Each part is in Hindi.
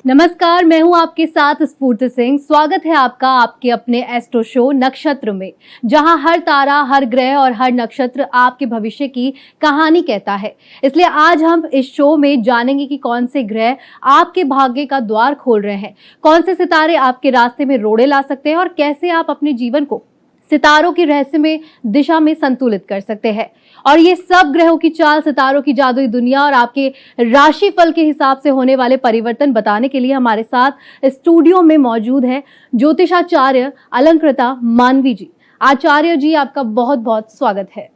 नमस्कार, मैं हूं आपके साथ स्फूर्ति सिंह। स्वागत है आपका आपके अपने एस्ट्रो शो नक्षत्र में, जहां हर तारा, हर ग्रह और हर नक्षत्र आपके भविष्य की कहानी कहता है। इसलिए आज हम इस शो में जानेंगे कि कौन से ग्रह आपके भाग्य का द्वार खोल रहे हैं, कौन से सितारे आपके रास्ते में रोड़े ला सकते हैं और कैसे आप अपने जीवन को सितारों की रहस्यमय दिशा में संतुलित कर सकते हैं। और ये सब ग्रहों की चाल, सितारों की जादुई दुनिया और आपके राशिफल के हिसाब से होने वाले परिवर्तन बताने के लिए हमारे साथ स्टूडियो में मौजूद है ज्योतिषाचार्य अलंकृता मानवी जी। आचार्य जी, आपका बहुत बहुत स्वागत है।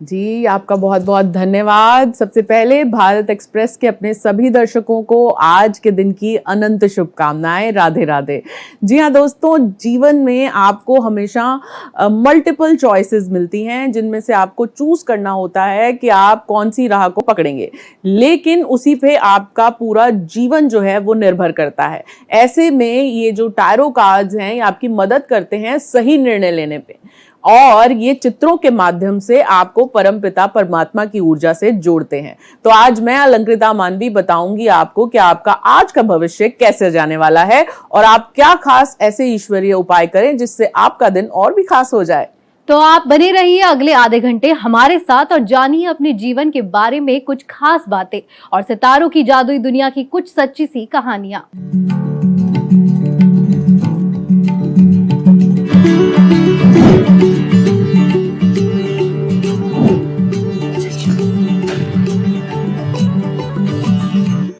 जी, आपका बहुत बहुत धन्यवाद। सबसे पहले भारत एक्सप्रेस के अपने सभी दर्शकों को आज के दिन की अनंत शुभकामनाएं। राधे राधे। जी हाँ दोस्तों, जीवन में आपको हमेशा मल्टीपल चॉइसेस मिलती हैं, जिनमें से आपको चूज करना होता है कि आप कौन सी राह को पकड़ेंगे, लेकिन उसी पे आपका पूरा जीवन जो है वो निर्भर करता है। ऐसे में ये जो टैरो कार्ड्स हैं, ये आपकी मदद करते हैं सही निर्णय लेने पे, और ये चित्रों के माध्यम से आपको परमपिता परमात्मा की ऊर्जा से जोड़ते हैं। तो आज मैं अलंकृता मानवी बताऊंगी आपको कि आपका आज का भविष्य कैसे जाने वाला है और आप क्या खास ऐसे ईश्वरीय उपाय करें जिससे आपका दिन और भी खास हो जाए। तो आप बने रहिए अगले आधे घंटे हमारे साथ और जानिए अपने जीवन के बारे में कुछ खास बातें और सितारों की जादुई दुनिया की कुछ सच्ची सी कहानियां।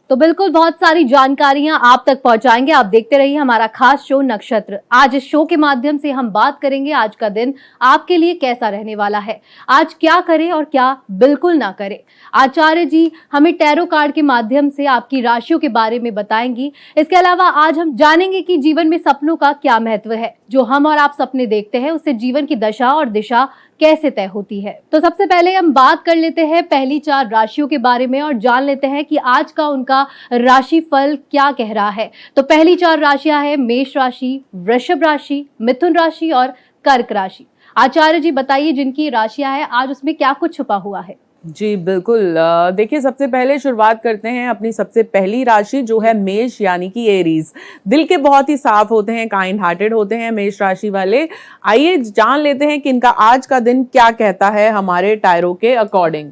तो बिल्कुल बहुत सारी जानकारियां आप तक पहुंचाएंगे। आप देखते रहिए हमारा खास शो नक्षत्र। आज इस शो के माध्यम से हम बात करेंगे आज का दिन आपके लिए कैसा रहने वाला है, आज क्या करें और क्या बिल्कुल ना करें। आचार्य जी हमें टैरो कार्ड के माध्यम से आपकी राशियों के बारे में बताएंगी। इसके अलावा आज हम जानेंगे कि जीवन में सपनों का क्या महत्व है। जो हम और आप सपने देखते हैं उससे जीवन की दशा और दिशा कैसे तय होती है। तो सबसे पहले हम बात कर लेते हैं पहली 4 राशियों के बारे में और जान लेते हैं कि आज का उनका राशि फल क्या कह रहा है। तो पहली 4 राशियां हैं मेष राशि, वृषभ राशि, मिथुन राशि और कर्क राशि। आचार्य जी बताइए, जिनकी राशियां हैं आज उसमें क्या कुछ छुपा हुआ है। जी बिल्कुल। देखिए, सबसे पहले शुरुआत करते हैं अपनी सबसे पहली राशि जो है मेष, यानी कि एरीज। दिल के बहुत ही साफ होते हैं, काइंड हार्टेड होते हैं मेष राशि वाले। आइए जान लेते हैं कि इनका आज का दिन क्या कहता है हमारे टायरो के अकॉर्डिंग।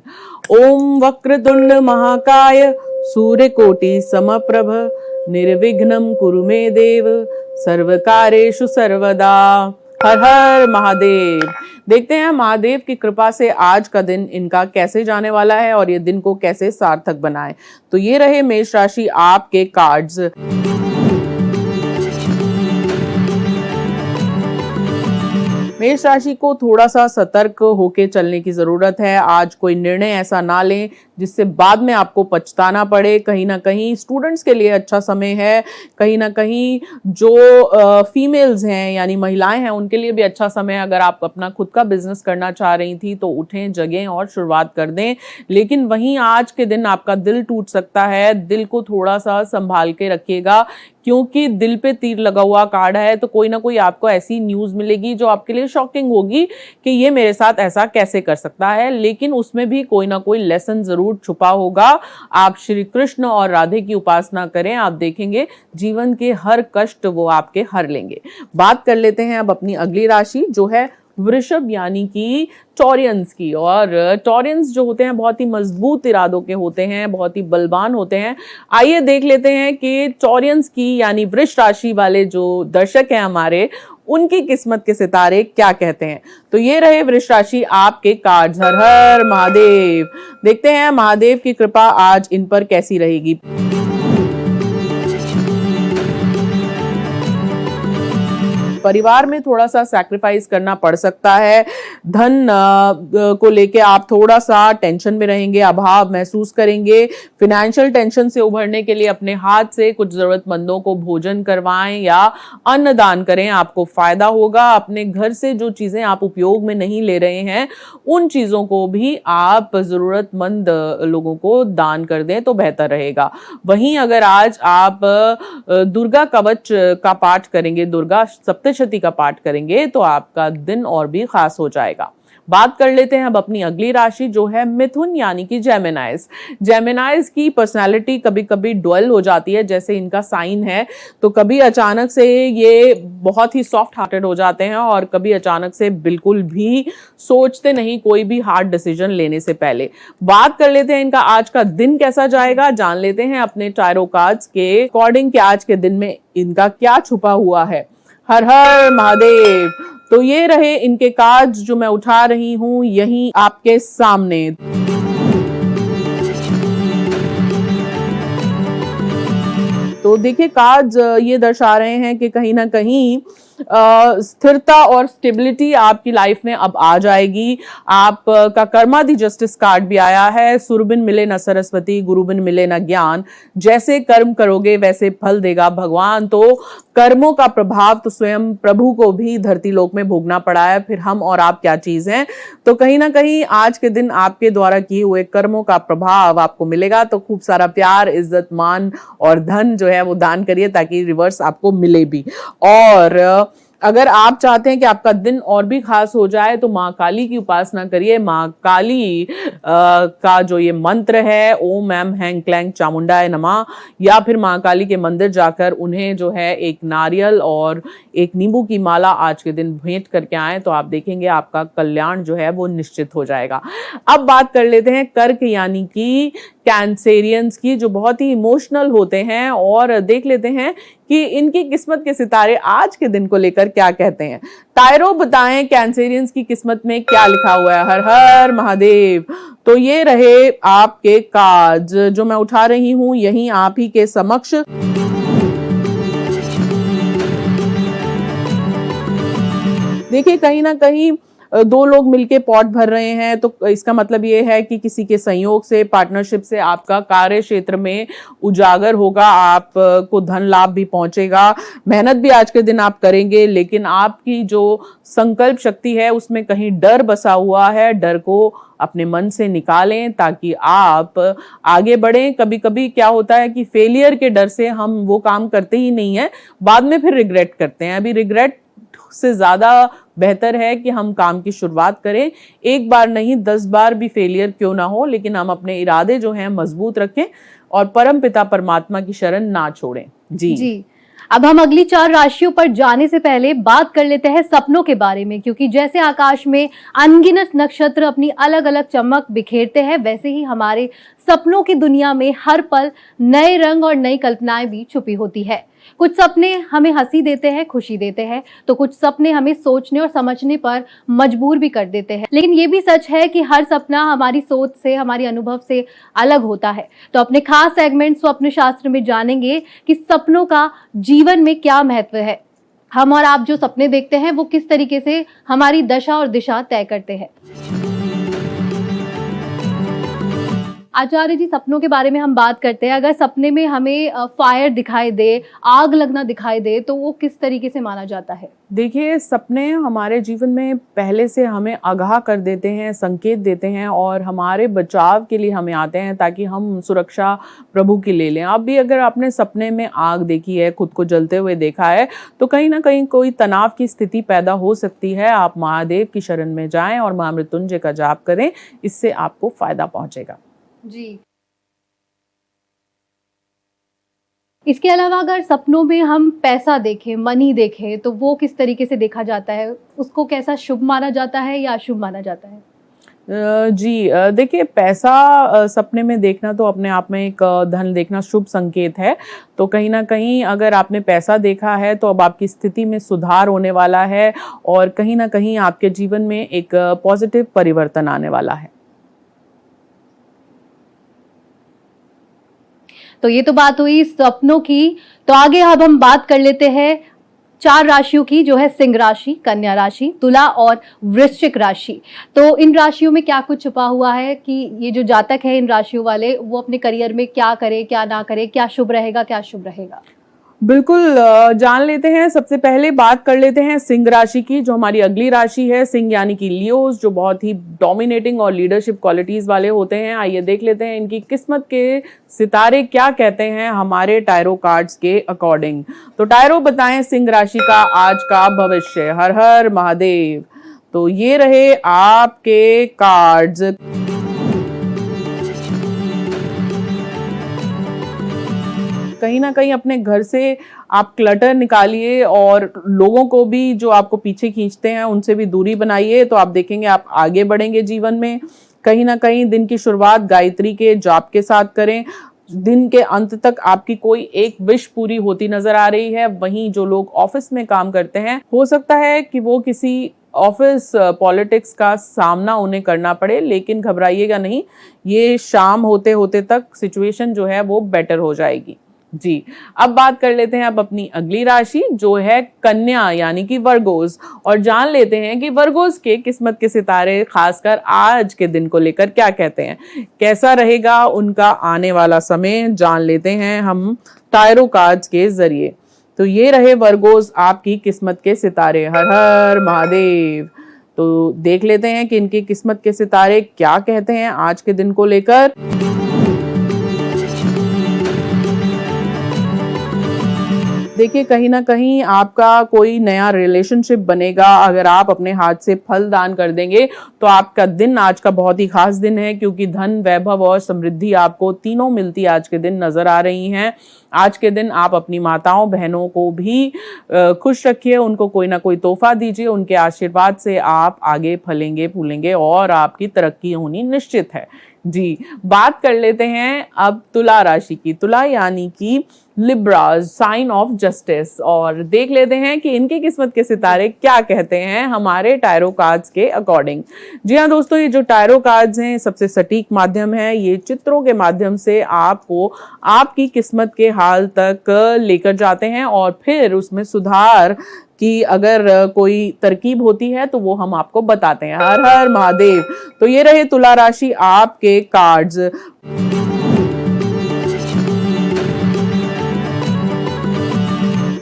ओम वक्रतुंड महाकाय सूर्यकोटि समप्रभ निर्विघ्नं कुरु मे देव सर्वकारेषु सर्वदा। हर हर महादेव। देखते हैं महादेव की कृपा से आज का दिन इनका कैसे जाने वाला है और ये दिन को कैसे सार्थक बनाए। तो ये रहे मेष राशि आपके कार्ड्स। मेष राशि को थोड़ा सा सतर्क होके चलने की जरूरत है। आज कोई निर्णय ऐसा ना लें जिससे बाद में आपको पछताना पड़े। कहीं ना कहीं स्टूडेंट्स के लिए अच्छा समय है, कहीं ना कहीं जो फीमेल्स हैं यानी महिलाएं हैं उनके लिए भी अच्छा समय है। अगर आप अपना खुद का बिजनेस करना चाह रही थी तो उठें, जगें और शुरुआत कर दें। लेकिन वहीं आज के दिन आपका दिल टूट सकता है। दिल को थोड़ा सा संभाल के रखिएगा, क्योंकि दिल पे तीर लगा हुआ कार्ड है। तो कोई ना कोई आपको ऐसी न्यूज मिलेगी जो आपके लिए शॉकिंग होगी कि ये मेरे साथ ऐसा कैसे कर सकता है, लेकिन उसमें भी कोई ना कोई लेसन जरूर छुपा होगा। आप श्री कृष्ण और राधे की उपासना करें, आप देखेंगे जीवन के हर कष्ट वो आपके हर लेंगे। बात कर लेते हैं अब अपनी अगली राशि जो है वृषभ, यानी कि टॉरियंस की। और टॉरियंस जो होते हैं बहुत ही मजबूत इरादों के होते हैं, बहुत ही बलवान होते हैं। आइए देख लेते हैं कि टॉरियंस की यानी वृष राशि वाले जो दर्शक हैं हमारे, उनकी किस्मत के सितारे क्या कहते हैं। तो ये रहे वृष राशि आपके कार्ड्स। हर हर महादेव। देखते हैं महादेव की कृपा आज इन पर कैसी रहेगी। परिवार में थोड़ा सा सैक्रिफाइस करना पड़ सकता है। धन को लेके आप थोड़ा सा टेंशन में रहेंगे, अभाव महसूस करेंगे। फाइनेंशियल टेंशन से उभरने के लिए अपने हाथ से कुछ जरूरतमंदों को भोजन करवाएं या अन्न दान करें, आपको फायदा होगा। अपने घर से जो चीजें आप उपयोग में नहीं ले रहे हैं उन चीजों को भी आप जरूरतमंद लोगों को दान कर दें तो बेहतर रहेगा। वहीं अगर आज आप दुर्गा कवच का पाठ करेंगे, दुर्गा सप्तशती का पाठ करेंगे तो आपका दिन और भी खास हो जाएगा। बात कर लेते हैं अब अपनी अगली राशि जो है मिथुन यानी कि जेमिनाइज। जेमिनाइज की पर्सनालिटी कभी कभी ड्वेल हो जाती है, जैसे इनका साइन है, तो कभी अचानक से ये बहुत ही सॉफ्ट हार्टेड हो जाते हैं और कभी अचानक से बिल्कुल भी सोचते नहीं कोई भी हार्ड डिसीजन लेने से पहले। बात कर लेते हैं इनका आज का दिन कैसा जाएगा, जान लेते हैं अपने टायरो कार्ड्स के अकॉर्डिंग कि आज के दिन में इनका क्या छुपा हुआ है। हर हर महादेव। तो ये रहे इनके कार्ड्स जो मैं उठा रही हूं यहीं आपके सामने। तो देखिए कार्ड्स ये दर्शा रहे हैं कि कहीं ना कहीं स्थिरता और स्टेबिलिटी आपकी लाइफ में अब आ जाएगी। आपका कर्माधि जस्टिस कार्ड भी आया है। सुरबिन मिले न सरस्वती, गुरुबिन मिले न ज्ञान, जैसे कर्म करोगे वैसे फल देगा भगवान। तो कर्मों का प्रभाव तो स्वयं प्रभु को भी धरती लोक में भोगना पड़ा है, फिर हम और आप क्या चीज हैं। तो कहीं ना कहीं आज के दिन आपके द्वारा किए हुए कर्मों का प्रभाव आपको मिलेगा। तो खूब सारा प्यार, इज्जत, मान और धन जो है वो दान करिए ताकि रिवर्स आपको मिले भी। और अगर आप चाहते हैं कि आपका दिन और भी खास हो जाए तो माँ काली की उपासना करिए। माँ काली का जो ये मंत्र है ओम ऐम हैंग क्लैंग चामुंडाय नमः, या फिर माँ काली के मंदिर जाकर उन्हें जो है एक नारियल और एक नींबू की माला आज के दिन भेंट करके आए तो आप देखेंगे आपका कल्याण जो है वो निश्चित हो जाएगा। अब बात कर लेते हैं कर्क यानी कि कैंसेरियंस की, जो बहुत ही इमोशनल होते हैं, और देख लेते हैं कि इनकी किस्मत के सितारे आज के दिन को लेकर क्या कहते हैं। टायरो बताएं कैंसेरियंस की किस्मत में क्या लिखा हुआ है। हर हर महादेव। तो ये रहे आपके कार्ड्स जो मैं उठा रही हूं यहीं आप ही के समक्ष। देखिए कहीं ना कहीं दो लोग मिलके पॉट भर रहे हैं, तो इसका मतलब ये है कि किसी के संयोग से, पार्टनरशिप से आपका कार्य क्षेत्र में उजागर होगा, आपको धन लाभ भी पहुंचेगा। मेहनत भी आज के दिन आप करेंगे, लेकिन आपकी जो संकल्प शक्ति है उसमें कहीं डर बसा हुआ है। डर को अपने मन से निकालें ताकि आप आगे बढ़ें। कभी कभी क्या होता है कि फेलियर के डर से हम वो काम करते ही नहीं है, बाद में फिर रिग्रेट करते हैं। अभी रिग्रेट से ज्यादा बेहतर है कि हम काम की शुरुआत करें। एक बार नहीं 10 बार भी फेलियर क्यों ना हो, लेकिन हम अपने इरादे जो हैं मजबूत रखें और परम पिता परमात्मा की शरण ना छोड़ें। जी। अब हम अगली 4 राशियों पर जाने से पहले बात कर लेते हैं सपनों के बारे में, क्योंकि जैसे आकाश में अनगिनत नक्षत्र अपनी अलग अलग चमक बिखेरते हैं, वैसे ही हमारे सपनों की दुनिया में हर पल नए रंग और नई कल्पनाएं भी छुपी होती है। कुछ सपने हमें हंसी देते हैं, खुशी देते हैं, तो कुछ सपने हमें सोचने और समझने पर मजबूर भी कर देते हैं। लेकिन ये भी सच है कि हर सपना हमारी सोच से, हमारी अनुभव से अलग होता है। तो अपने खास सेगमेंट स्वप्न शास्त्र में जानेंगे कि सपनों का जीवन में क्या महत्व है। हम और आप जो सपने देखते हैं वो किस तरीके से हमारी दशा और दिशा तय करते हैं। आचार्य जी, सपनों के बारे में हम बात करते हैं। अगर सपने में हमें फायर दिखाई दे, आग लगना दिखाई दे, तो वो किस तरीके से माना जाता है? देखिए सपने हमारे जीवन में पहले से हमें आगाह कर देते हैं, संकेत देते हैं और हमारे बचाव के लिए हमें आते हैं ताकि हम सुरक्षा प्रभु की ले लें। अब भी अगर आपने सपने में आग देखी है, खुद को जलते हुए देखा है, तो कहीं ना कहीं कोई तनाव की स्थिति पैदा हो सकती है। आप महादेव की शरण में जाएं और महामृत्युंजय का जाप करें, इससे आपको फायदा पहुंचेगा। जी। इसके अलावा अगर सपनों में हम पैसा देखें, मनी देखें, तो वो किस तरीके से देखा जाता है? उसको कैसा शुभ माना जाता है या अशुभ माना जाता है? जी देखिए पैसा सपने में देखना तो अपने आप में एक धन देखना शुभ संकेत है। तो कहीं ना कहीं अगर आपने पैसा देखा है तो अब आपकी स्थिति में सुधार होने वाला है और कहीं ना कहीं आपके जीवन में एक पॉजिटिव परिवर्तन आने वाला है। तो ये तो बात हुई सपनों की। तो आगे अब हम बात कर लेते हैं 4 राशियों की जो है सिंह राशि, कन्या राशि, तुला और वृश्चिक राशि। तो इन राशियों में क्या कुछ छुपा हुआ है कि ये जो जातक है इन राशियों वाले वो अपने करियर में क्या करे, क्या ना करे, क्या शुभ रहेगा, क्या शुभ रहेगा? बिल्कुल जान लेते हैं। सबसे पहले बात कर लेते हैं सिंह राशि की, जो हमारी अगली राशि है। सिंह यानी कि लियोस, जो बहुत ही डोमिनेटिंग और लीडरशिप क्वालिटीज वाले होते हैं। आइए देख लेते हैं इनकी किस्मत के सितारे क्या कहते हैं हमारे टायरो कार्ड्स के अकॉर्डिंग। तो टायरो बताएं सिंह राशि का आज का भविष्य। हर हर महादेव। तो ये रहे आपके कार्ड्स। कहीं ना कहीं अपने घर से आप क्लटर निकालिए और लोगों को भी जो आपको पीछे खींचते हैं उनसे भी दूरी बनाइए, तो आप देखेंगे आप आगे बढ़ेंगे जीवन में। कहीं ना कहीं दिन की शुरुआत गायत्री के जाप के साथ करें। दिन के अंत तक आपकी कोई एक विश पूरी होती नजर आ रही है। वहीं जो लोग ऑफिस में काम करते हैं, हो सकता है कि वो किसी ऑफिस पॉलिटिक्स का सामना उन्हें करना पड़े, लेकिन घबराइएगा नहीं, ये शाम होते होते तक सिचुएशन जो है वो बेटर हो जाएगी जी। अब बात कर लेते हैं अब अपनी अगली राशि जो है कन्या यानी कि वर्गोस, और जान लेते हैं कि वर्गोस के किस्मत के सितारे खासकर आज के दिन को लेकर क्या कहते हैं, कैसा रहेगा उनका आने वाला समय। जान लेते हैं हम टायरो कार्ड्स के जरिए। तो ये रहे वर्गोस आपकी किस्मत के सितारे। हर हर महादेव। तो देख लेते हैं कि इनकी किस्मत के सितारे क्या कहते हैं आज के दिन को लेकर। देखिए कहीं ना कहीं आपका कोई नया रिलेशनशिप बनेगा। अगर आप अपने हाथ से फल दान कर देंगे तो आपका दिन आज का बहुत ही खास दिन है, क्योंकि धन, वैभव और समृद्धि आपको तीनों मिलती आज के दिन नजर आ रही हैं। आज के दिन आप अपनी माताओं बहनों को भी खुश रखिए, उनको कोई ना कोई तोहफा दीजिए। उनके आशीर्वाद से आप आगे फलेंगे फूलेंगे और आपकी तरक्की होनी निश्चित है जी। बात कर लेते हैं अब तुला राशि की। तुला यानी कि लिब्राज, साइन ऑफ जस्टिस, और देख लेते हैं कि इनकी किस्मत के सितारे क्या कहते हैं हमारे टायरो कार्ड्स के अकॉर्डिंग। जी हाँ दोस्तों, ये जो टायरो कार्ड्स हैं सबसे सटीक माध्यम है। ये चित्रों के माध्यम से आपको आपकी किस्मत के हाल तक लेकर जाते हैं और फिर उसमें सुधार कि अगर कोई तरकीब होती है तो वो हम आपको बताते हैं। हर हर महादेव। तो ये रहे तुला राशि आपके कार्ड्स।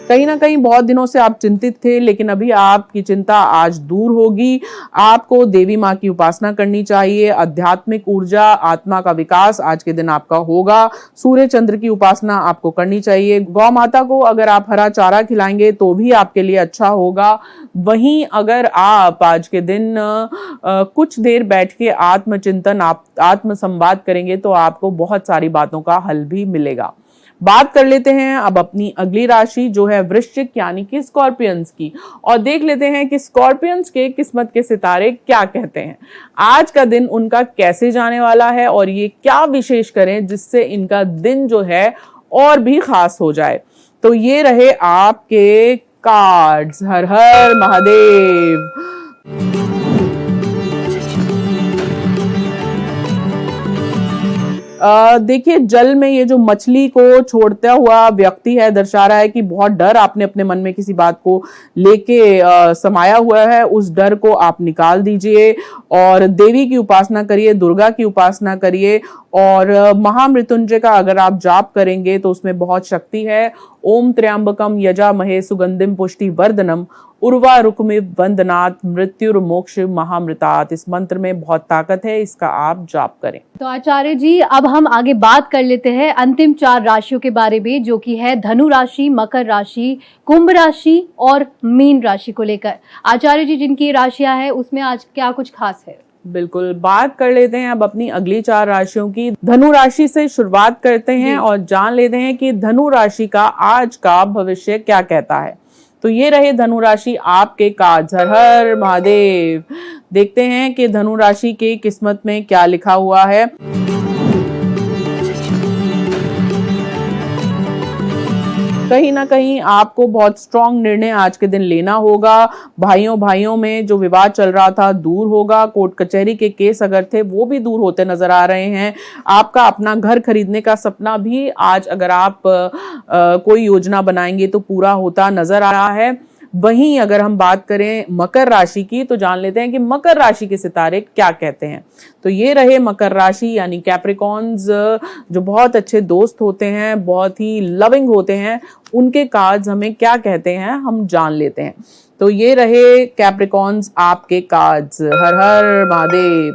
कहीं ना कहीं बहुत दिनों से आप चिंतित थे, लेकिन अभी आपकी चिंता आज दूर होगी। आपको देवी माँ की उपासना करनी चाहिए। आध्यात्मिक ऊर्जा, आत्मा का विकास आज के दिन आपका होगा। सूर्य चंद्र की उपासना आपको करनी चाहिए। गौ माता को अगर आप हरा चारा खिलाएंगे तो भी आपके लिए अच्छा होगा। वहीं अगर आप आज के दिन कुछ देर बैठ के आत्मचिंतन, आत्म संवाद करेंगे तो आपको बहुत सारी बातों का हल भी मिलेगा। बात कर लेते हैं अब अपनी अगली राशि जो है वृश्चिक यानी कि स्कॉर्पियंस की, और देख लेते हैं कि स्कॉर्पियंस के किस्मत के सितारे क्या कहते हैं। आज का दिन उनका कैसे जाने वाला है और ये क्या विशेष करें जिससे इनका दिन जो है और भी खास हो जाए। तो ये रहे आपके कार्ड्स। हर हर महादेव। देखिए जल में ये जो मछली को छोड़ता हुआ व्यक्ति है, दर्शा रहा है कि बहुत डर आपने अपने मन में किसी बात को लेके समाया हुआ है। उस डर को आप निकाल दीजिए और देवी की उपासना करिए, दुर्गा की उपासना करिए, और महामृत्युंजय का अगर आप जाप करेंगे तो उसमें बहुत शक्ति है। ओम त्र्यंबकम यजामहे सुगंधिम पुष्टि वर्धनम उर्वा रुक्मिव वंदनात् मृत्युर्मोक्ष महामृतात्। इस मंत्र में बहुत ताकत है, इसका आप जाप करें। तो आचार्य जी अब हम आगे बात कर लेते हैं अंतिम 4 राशियों के बारे में, जो कि है धनु राशि, मकर राशि, कुंभ राशि और मीन राशि को लेकर। आचार्य जी जिनकी राशियां हैं उसमें आज क्या कुछ खास है? बिल्कुल, बात कर लेते हैं अब अपनी अगली 4 राशियों की। धनु राशि से शुरुआत करते हैं और जान लेते हैं कि धनु राशि का आज का भविष्य क्या कहता है। तो ये रहे धनु राशि आपके कार्ड्स। हर हर महादेव। देखते हैं कि धनु राशि के किस्मत में क्या लिखा हुआ है। कहीं ना कहीं आपको बहुत स्ट्रांग निर्णय आज के दिन लेना होगा। भाइयों भाइयों में जो विवाद चल रहा था दूर होगा। कोर्ट कचहरी के केस अगर थे वो भी दूर होते नजर आ रहे हैं। आपका अपना घर खरीदने का सपना भी आज अगर आप कोई योजना बनाएंगे तो पूरा होता नजर आ रहा है। वहीं अगर हम बात करें मकर राशि की तो जान लेते हैं कि मकर राशि के सितारे क्या कहते हैं। तो ये रहे मकर राशि यानी कैप्रिकॉन्स, जो बहुत अच्छे दोस्त होते हैं, बहुत ही लविंग होते हैं, उनके कार्ड्स हमें क्या कहते हैं हम जान लेते हैं। तो ये रहे कैप्रिकॉन्स आपके कार्ड्स। हर हर महादेव।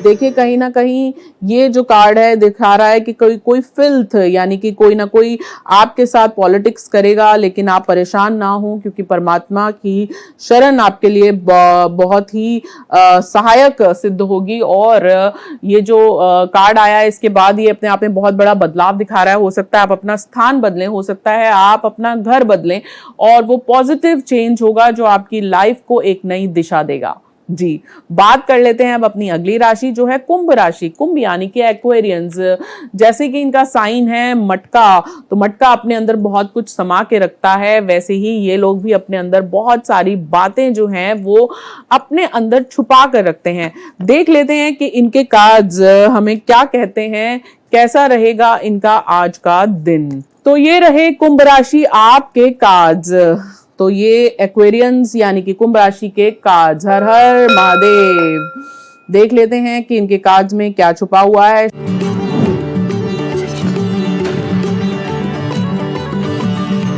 देखिए कहीं ना कहीं ये जो कार्ड है दिखा रहा है कि कोई फिल्थ यानी कि कोई ना कोई आपके साथ पॉलिटिक्स करेगा, लेकिन आप परेशान ना हो क्योंकि परमात्मा की शरण आपके लिए बहुत ही सहायक सिद्ध होगी। और ये जो कार्ड आया है इसके बाद ये अपने आप में बहुत बड़ा बदलाव दिखा रहा है। हो सकता है आप अपना स्थान बदलें, हो सकता है आप अपना घर बदलें और वो पॉजिटिव चेंज होगा जो आपकी लाइफ को एक नई दिशा देगा। जी, बात कर लेते हैं अब अपनी अगली राशि जो है कुंभ राशि। कुंभ यानी कि एक्वेरियंस, जैसे कि इनका साइन है मटका, तो मटका अपने अंदर बहुत कुछ समा के रखता है, वैसे ही ये लोग भी अपने अंदर बहुत सारी बातें जो हैं वो अपने अंदर छुपा कर रखते हैं। देख लेते हैं कि इनके कार्ड्स हमें क्या कहते हैं, कैसा रहेगा इनका आज का दिन। तो ये रहे कुंभ राशि आपके कार्ड्स। तो ये एक्वेरियंस यानी कि कुंभ राशि के कार्ड्स। हर हर महादेव। देख लेते हैं कि इनके कार्ड्स में क्या छुपा हुआ है।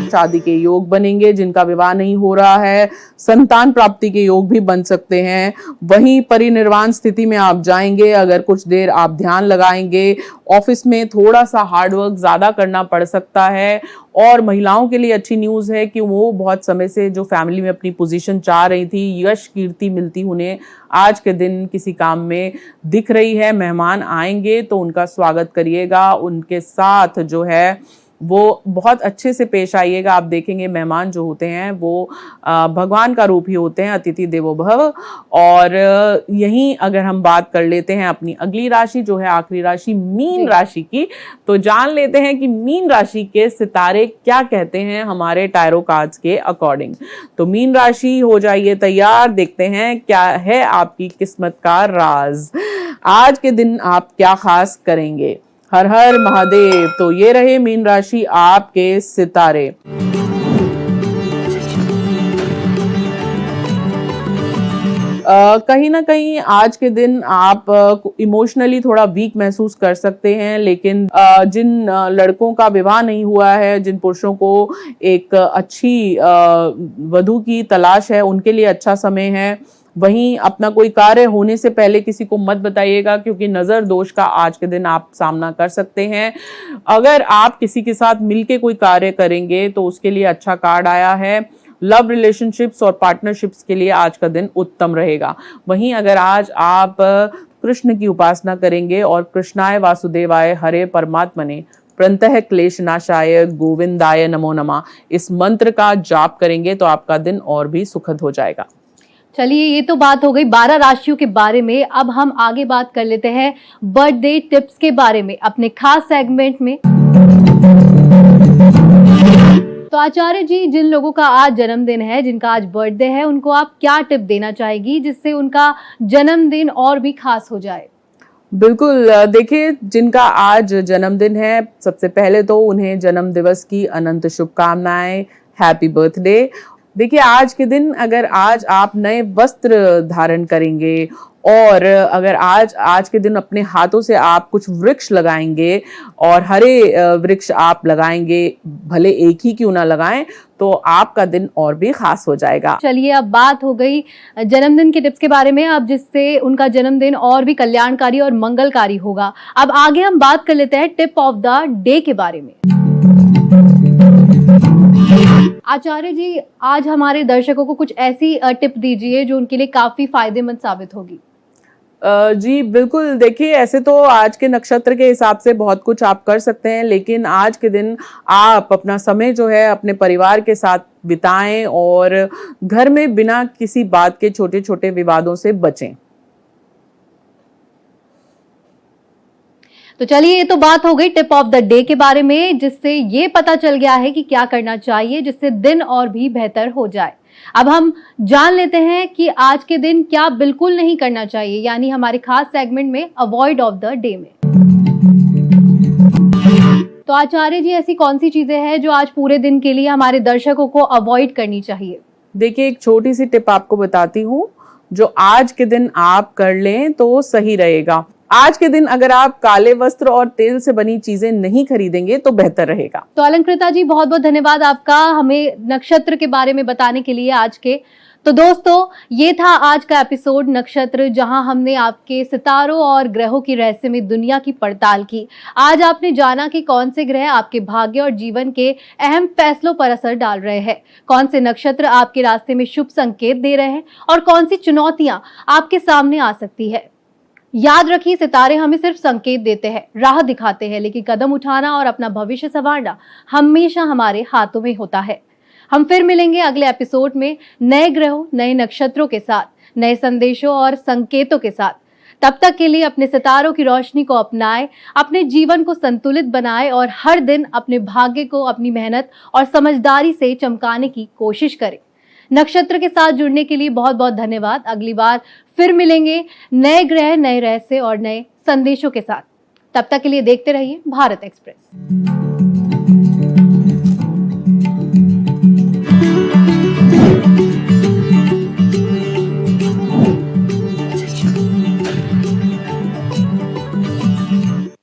शादी के योग बनेंगे, जिनका विवाह नहीं हो रहा है संतान प्राप्ति के योग भी बन सकते हैं। वहीं परिनिर्वाण स्थिति में आप जाएंगे अगर कुछ देर आप ध्यान लगाएंगे। ऑफिस में थोड़ा सा हार्डवर्क ज्यादा करना पड़ सकता है। और महिलाओं के लिए अच्छी न्यूज है कि वो बहुत समय से जो फैमिली में अपनी पोजीशन चाह रही थी, यश कीर्ति मिलती उन्हें आज के दिन किसी काम में दिख रही है। मेहमान आएंगे तो उनका स्वागत करिएगा, उनके साथ जो है वो बहुत अच्छे से पेश आइएगा। आप देखेंगे मेहमान जो होते हैं वो भगवान का रूप ही होते हैं, अतिथि देवो भव। और यहीं अगर हम बात कर लेते हैं अपनी अगली राशि जो है आखिरी राशि मीन राशि की, तो जान लेते हैं कि मीन राशि के सितारे क्या कहते हैं हमारे टैरो कार्ड्स के अकॉर्डिंग। तो मीन राशि हो जाइए तैयार, देखते हैं क्या है आपकी किस्मत का राज। आज के दिन आप क्या खास करेंगे। हर हर महादेव। तो ये रहे मीन राशि आपके सितारे। कहीं ना कहीं आज के दिन आप इमोशनली थोड़ा वीक महसूस कर सकते हैं, लेकिन जिन लड़कों का विवाह नहीं हुआ है, जिन पुरुषों को एक अच्छी वधू की तलाश है, उनके लिए अच्छा समय है। वहीं अपना कोई कार्य होने से पहले किसी को मत बताइएगा क्योंकि नजर दोष का आज के दिन आप सामना कर सकते हैं। अगर आप किसी के साथ मिलके कोई कार्य करेंगे तो उसके लिए अच्छा कार्ड आया है। लव रिलेशनशिप्स और पार्टनरशिप्स के लिए आज का दिन उत्तम रहेगा। वहीं अगर आज आप कृष्ण की उपासना करेंगे और कृष्णाय वासुदेवाय हरे परमात्मने प्रंतः क्लेश नाशाय गोविंदाय नमो नमः इस मंत्र का जाप करेंगे तो आपका दिन और भी सुखद हो जाएगा। चलिए, ये तो बात हो गई 12 राशियों के बारे में। अब हम आगे बात कर लेते हैं बर्थडे टिप्स के बारे में अपने खास सेगमेंट में। तो आचार्य जी, जिन लोगों का आज जन्मदिन है, जिनका आज बर्थडे है, उनको आप क्या टिप देना चाहेगी जिससे उनका जन्मदिन और भी खास हो जाए। बिल्कुल, देखिए जिनका आज जन्मदिन है सबसे पहले तो उन्हें जन्म दिवस की अनंत शुभकामनाएं, हैप्पी बर्थडे। देखिए आज के दिन अगर आज आप नए वस्त्र धारण करेंगे और अगर आज के दिन अपने हाथों से आप कुछ वृक्ष लगाएंगे और हरे वृक्ष आप लगाएंगे, भले एक ही क्यों ना लगाएं, तो आपका दिन और भी खास हो जाएगा। चलिए, अब बात हो गई जन्मदिन के टिप्स के बारे में, अब जिससे उनका जन्मदिन और भी कल्याणकारी और मंगलकारी होगा। अब आगे हम बात कर लेते हैं टिप ऑफ द डे के बारे में। आचार्य जी, आज हमारे दर्शकों को कुछ ऐसी टिप दीजिए जो उनके लिए काफी फायदेमंद साबित होगी। जी बिल्कुल, देखिए ऐसे तो आज के नक्षत्र के हिसाब से बहुत कुछ आप कर सकते हैं, लेकिन आज के दिन आप अपना समय जो है अपने परिवार के साथ बिताएं और घर में बिना किसी बात के छोटे छोटे विवादों से बचें। तो चलिए, ये तो बात हो गई टिप ऑफ द डे के बारे में, जिससे ये पता चल गया है कि क्या करना चाहिए जिससे दिन और भी बेहतर हो जाए। अब हम जान लेते हैं कि आज के दिन क्या बिल्कुल नहीं करना चाहिए, यानी हमारे खास सेगमेंट में अवॉइड ऑफ द डे में। तो आचार्य जी, ऐसी कौन सी चीजें हैं जो आज पूरे दिन के लिए हमारे दर्शकों को अवॉइड करनी चाहिए? देखिए, एक छोटी सी टिप आपको बताती हूँ, जो आज के दिन आप कर लें तो सही रहेगा। आज के दिन अगर आप काले वस्त्र और तेल से बनी चीजें नहीं खरीदेंगे तो बेहतर रहेगा। तो अलंकृता जी, बहुत बहुत धन्यवाद आपका हमें नक्षत्र के बारे में बताने के लिए आज के। तो दोस्तों, ये था आज का एपिसोड नक्षत्र, जहां हमने आपके सितारों और ग्रहों की रहस्यमय दुनिया की पड़ताल की। आज आपने जाना कि कौन से ग्रह आपके भाग्य और जीवन के अहम फैसलों पर असर डाल रहे हैं, कौन से नक्षत्र आपके रास्ते में शुभ संकेत दे रहे हैं और कौन सी चुनौतियां आपके सामने आ सकती है। याद रखिए, सितारे हमें सिर्फ संकेत देते हैं, राह दिखाते हैं, लेकिन कदम उठाना और अपना भविष्य संवारना हमेशा हमारे हाथों में होता है। हम फिर मिलेंगे अगले एपिसोड में नए ग्रहों, नए नक्षत्रों के साथ, नए संदेशों और संकेतों के साथ। तब तक के लिए अपने सितारों की रोशनी को अपनाएं, अपने जीवन को संतुलित बनाएं और हर दिन अपने भाग्य को अपनी मेहनत और समझदारी से चमकाने की कोशिश करें। नक्षत्र के साथ जुड़ने के लिए बहुत बहुत धन्यवाद। अगली बार फिर मिलेंगे नए ग्रह, नए रहस्य और नए संदेशों के साथ। तब तक के लिए देखते रहिए भारत एक्सप्रेस।